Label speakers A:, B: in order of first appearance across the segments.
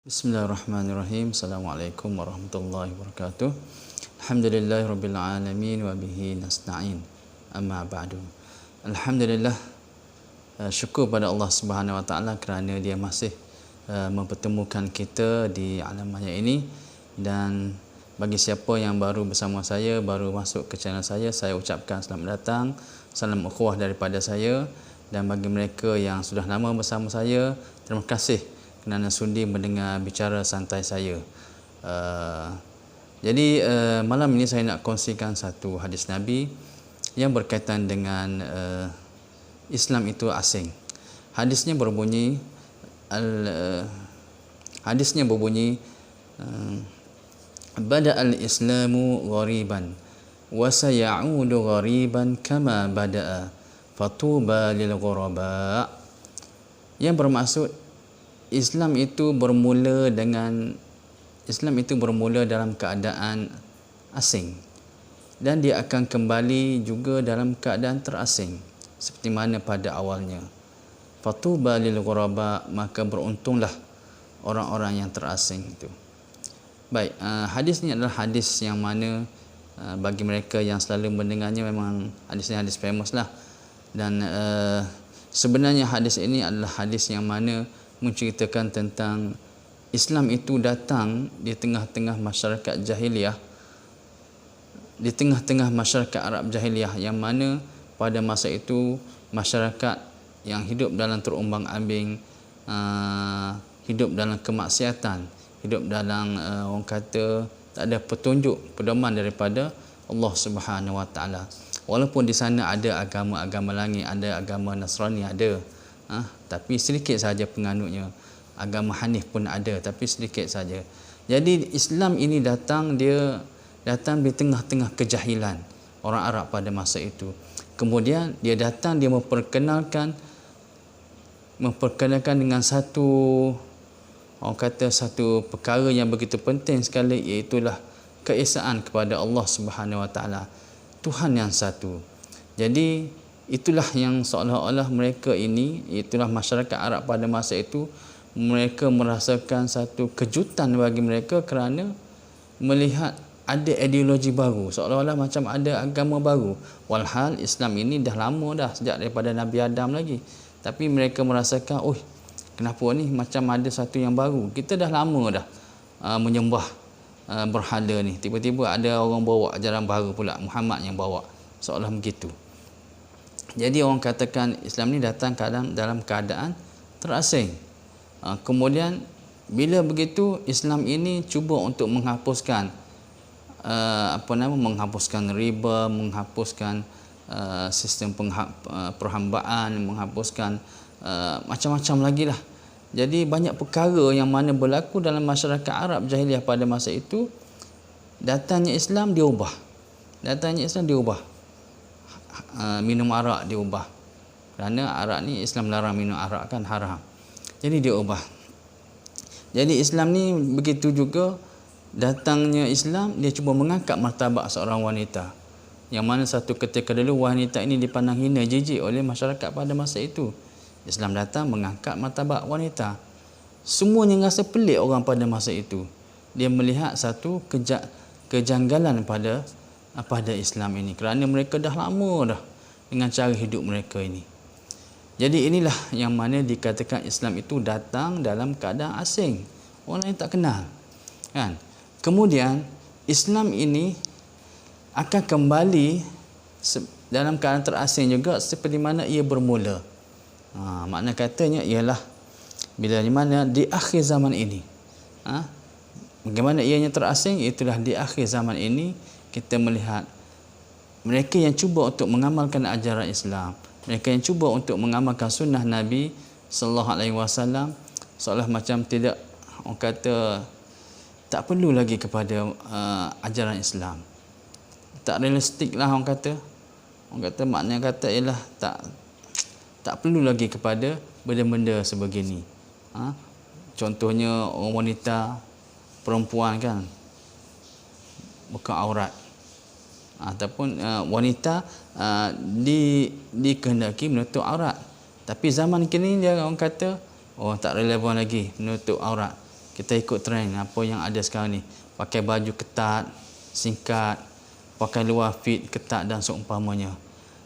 A: Bismillahirrahmanirrahim. Assalamualaikum warahmatullahi wabarakatuh. Alhamdulillahirabbil alamin wa bihi nasta'in. Amma ba'du. Alhamdulillah, syukur pada Allah Subhanahu wa taala kerana dia masih mempertemukan kita di alam maya ini. Dan bagi siapa yang baru bersama saya, baru masuk ke channel saya ucapkan selamat datang, salam ukhuwah daripada saya. Dan bagi mereka yang sudah lama bersama saya, terima kasih kerana sudi mendengar bicara santai saya. Jadi malam ini saya nak kongsikan satu hadis Nabi yang berkaitan dengan Islam itu asing. Hadisnya berbunyi Bada al-Islamu ghariban wa sayaudu ghariban kama bada'a fatuba lil ghuraba. Yang bermaksud Islam itu bermula dalam keadaan asing dan dia akan kembali juga dalam keadaan terasing seperti mana pada awalnya. Fatuba lil ghuraba, maka beruntunglah orang-orang yang terasing itu. Baik, hadis ni adalah hadis yang mana bagi mereka yang selalu mendengarnya memang hadis famous lah. Dan sebenarnya hadis ini adalah hadis yang mana menceritakan tentang Islam itu datang di tengah-tengah masyarakat jahiliyah, di tengah-tengah masyarakat Arab jahiliyah, yang mana pada masa itu masyarakat yang hidup dalam terumbang-ambing, hidup dalam kemaksiatan, hidup dalam orang kata tak ada petunjuk, pedoman daripada Allah Subhanahu wa taala. Walaupun di sana ada agama-agama langit, ada agama Nasrani ada, tapi sedikit saja penganutnya. Agama Hanif pun ada, tapi sedikit saja. Jadi Islam ini datang di tengah-tengah kejahilan orang Arab pada masa itu. Kemudian dia datang, dia memperkenalkan dengan satu, orang kata, satu perkara yang begitu penting sekali, iaitulah keesaan kepada Allah Subhanahu wa taala, Tuhan yang satu. Jadi itulah yang seolah-olah mereka ini, itulah masyarakat Arab pada masa itu, mereka merasakan satu kejutan bagi mereka kerana melihat ada ideologi baru, seolah-olah macam ada agama baru. Walhal Islam ini dah lama dah, sejak daripada Nabi Adam lagi. Tapi mereka merasakan, kenapa ni macam ada satu yang baru? Kita dah lama dah menyembah berhala ni. Tiba-tiba ada orang bawa ajaran baru pula, Muhammad yang bawa, seolah begitu. Jadi orang katakan Islam ni datang dalam keadaan terasing. Kemudian bila begitu, Islam ini cuba untuk menghapuskan menghapuskan riba, menghapuskan sistem perhambaan, menghapuskan macam-macam lagi lah. Jadi banyak perkara yang mana berlaku dalam masyarakat Arab jahiliah pada masa itu. Datangnya Islam diubah. Minum arak diubah, kerana arak ni Islam larang minum arak, kan haram. Jadi dia ubah. Jadi Islam ni begitu juga, datangnya Islam, dia cuba mengangkat martabat seorang wanita, yang mana satu ketika dulu wanita ini dipandang hina, jijik oleh masyarakat pada masa itu. Islam datang mengangkat martabat wanita. Semuanya rasa pelik orang pada masa itu. Dia melihat satu kejanggalan pada Islam ini, kerana mereka dah lama dah dengan cara hidup mereka ini. Jadi inilah yang mana dikatakan Islam itu datang dalam keadaan asing, orang lain tak kenal, kan. Kemudian Islam ini akan kembali dalam keadaan terasing juga seperti mana ia bermula. Makna katanya ialah bila di mana di akhir zaman ini, bagaimana ianya terasing, itulah di akhir zaman ini kita melihat mereka yang cuba untuk mengamalkan ajaran Islam, mereka yang cuba untuk mengamalkan sunnah Nabi sallallahu alaihi wasallam, seolah macam tidak, orang kata, tak perlu lagi kepada ajaran Islam. Tak realistik lah orang kata. Maknanya kata ialah tak perlu lagi kepada benda-benda sebegini. Contohnya orang wanita, perempuan, kan, buka aurat, ataupun wanita dikehendaki menutup aurat. Tapi zaman kini dia orang kata, tak relevan lagi menutup aurat. Kita ikut trend apa yang ada sekarang ni. Pakai baju ketat, singkat, pakai luar fit, ketat dan seumpamanya.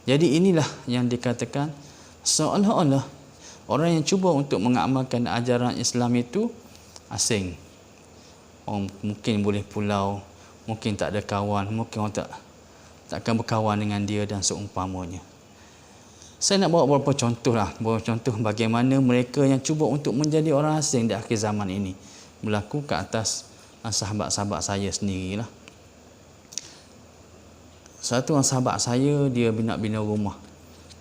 A: Jadi inilah yang dikatakan seolah-olah orang yang cuba untuk mengamalkan ajaran Islam itu asing. Mungkin boleh pulau, mungkin tak ada kawan, mungkin orang takkan berkawan dengan dia dan seumpamanya. Saya nak bawa beberapa contoh lah, beberapa contoh bagaimana mereka yang cuba untuk menjadi orang asing di akhir zaman ini berlaku ke atas sahabat-sahabat saya sendirilah. Satu orang sahabat saya, dia bina rumah,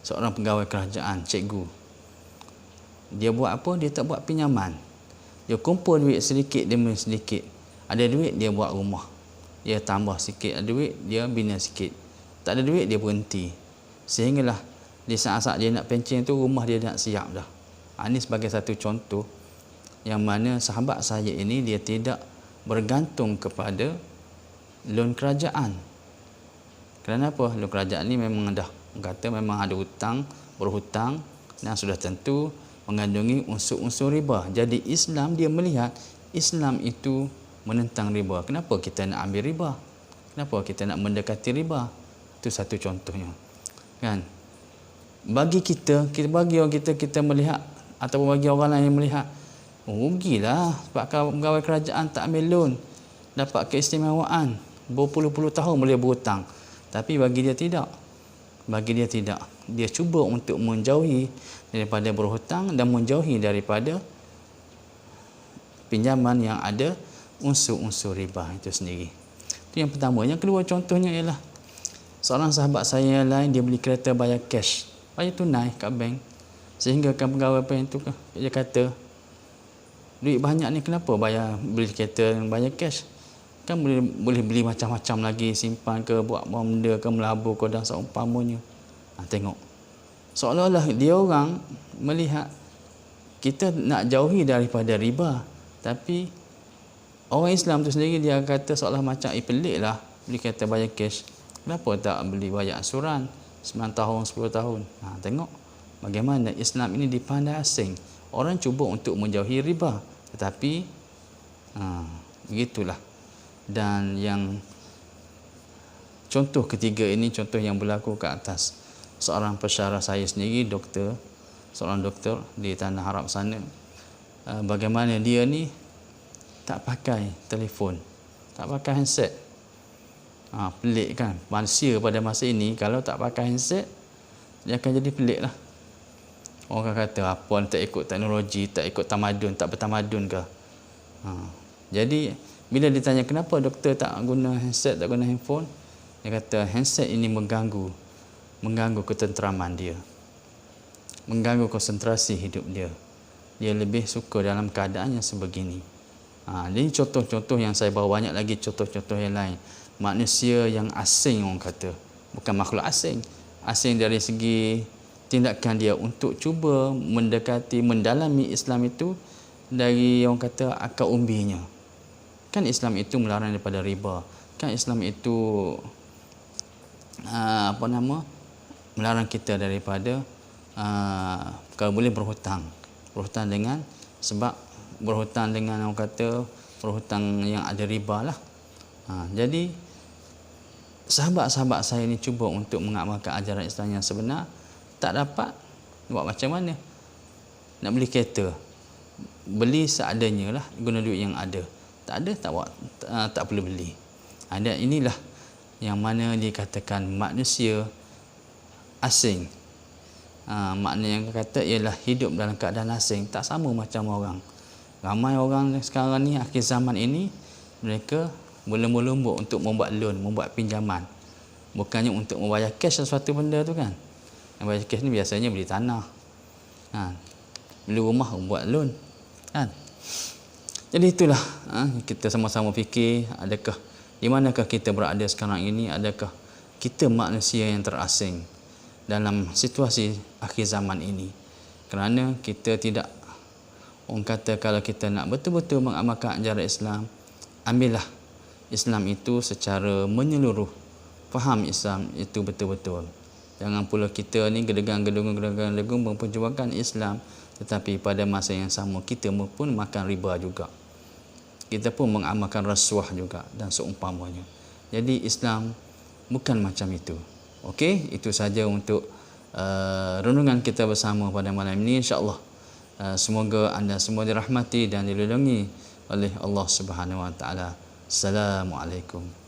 A: seorang pegawai kerajaan, cikgu. Dia buat apa? Dia tak buat pinjaman. Dia kumpul duit sedikit demi sedikit. Ada duit, dia buat rumah. Dia tambah sikit. Ada duit, dia bina sikit. Tak ada duit, dia berhenti. Sehinggalah di saat-saat dia nak pencen tu, rumah dia nak siap dah. Ini sebagai satu contoh yang mana sahabat saya ini dia tidak bergantung kepada loan kerajaan. Kerana apa? Loan kerajaan ni memang dah kata memang ada hutang, berhutang dan sudah tentu mengandungi unsur-unsur riba. Jadi Islam dia melihat Islam itu menentang riba. Kenapa kita nak ambil riba? Kenapa kita nak mendekati riba? Itu satu contohnya. Kan? Bagi kita bagi orang kita melihat ataupun bagi orang lain yang melihat, rugilah sebab pegawai kerajaan tak ambil loan, dapat keistimewaan, berpuluh-puluh tahun boleh berhutang. Tapi bagi dia tidak. Bagi dia tidak. Dia cuba untuk menjauhi daripada berhutang dan menjauhi daripada pinjaman yang ada unsur-unsur riba itu sendiri. Itu yang pertama. Yang kedua contohnya ialah seorang sahabat saya yang lain, dia beli kereta bayar cash, bayar tunai kat bank. Sehingga kan pegawai bank tu dia kata, duit banyak ni kenapa beli kereta bayar cash? Kan boleh beli macam-macam lagi, simpan ke, buat benda ke, melabur ke dan seumpamanya. Tengok. Seolah-olah dia orang melihat kita nak jauhi daripada riba. Tapi orang Islam tu sendiri dia kata seolah macam pelik lah beli kereta bayar cash. Kenapa tak beli bayar ansuran 9 tahun, 10 tahun. Tengok bagaimana Islam ini dipandang asing. Orang cuba untuk menjauhi riba. Tetapi begitulah. Dan yang contoh ketiga ini, contoh yang berlaku ke atas seorang pesyarah saya sendiri, seorang doktor di Tanah Arab sana. Bagaimana dia ni tak pakai telefon, tak pakai handset. Pelik kan? Manusia pada masa ini kalau tak pakai handset, dia akan jadi pelik lah. Orang kata apa, tak ikut teknologi, tak ikut tamadun, tak bertamadun ke? Jadi bila ditanya kenapa doktor tak guna handset, tak guna handphone, dia kata handset ini mengganggu ketenteraman dia, mengganggu konsentrasi hidup dia. Dia lebih suka dalam keadaan yang sebegini. Ini contoh-contoh yang saya bawa, banyak lagi contoh-contoh yang lain. Manusia yang asing, orang kata, bukan makhluk asing. Asing dari segi tindakan dia untuk cuba mendekati, mendalami Islam itu dari, orang kata, akar umbinya. Kan Islam itu melarang daripada riba. Kan Islam itu melarang kita daripada kalau boleh berhutang dengan, sebab berhutang dengan, orang kata, berhutang yang ada riba lah. Jadi sahabat-sahabat saya ni cuba untuk mengamalkan ajaran Islam yang sebenar, tak dapat. Buat macam mana? Nak beli kereta, beli seadanya lah, guna duit yang ada. Tak ada, tak perlu beli. Dan inilah yang mana dikatakan manusia asing. Makna yang kata ialah hidup dalam keadaan asing, tak sama macam orang. Ramai orang sekarang ni, akhir zaman ini, mereka berlomba-lomba untuk membuat loan, membuat pinjaman. Bukannya untuk membayar cash sesuatu benda tu kan. Yang bayar cash ni biasanya beli tanah, beli rumah, membuat loan kan. Jadi itulah, kita sama-sama fikir, adakah di manakah kita berada sekarang ini? Adakah kita manusia yang terasing dalam situasi akhir zaman ini? Kerana kita tidak, orang kata, kalau kita nak betul-betul mengamalkan ajaran Islam, ambillah Islam itu secara menyeluruh, faham Islam itu betul-betul. Jangan pula kita ni gedegang-gedung memperjuangkan Islam, tetapi pada masa yang sama kita pun makan riba juga. kita pun mengamalkan rasuah juga dan seumpamanya. Jadi Islam bukan macam itu. Okey, itu saja untuk renungan kita bersama pada malam ini, insya-Allah. Semoga anda semua dirahmati dan dilindungi oleh Allah Subhanahu Wa Taala. Assalamualaikum.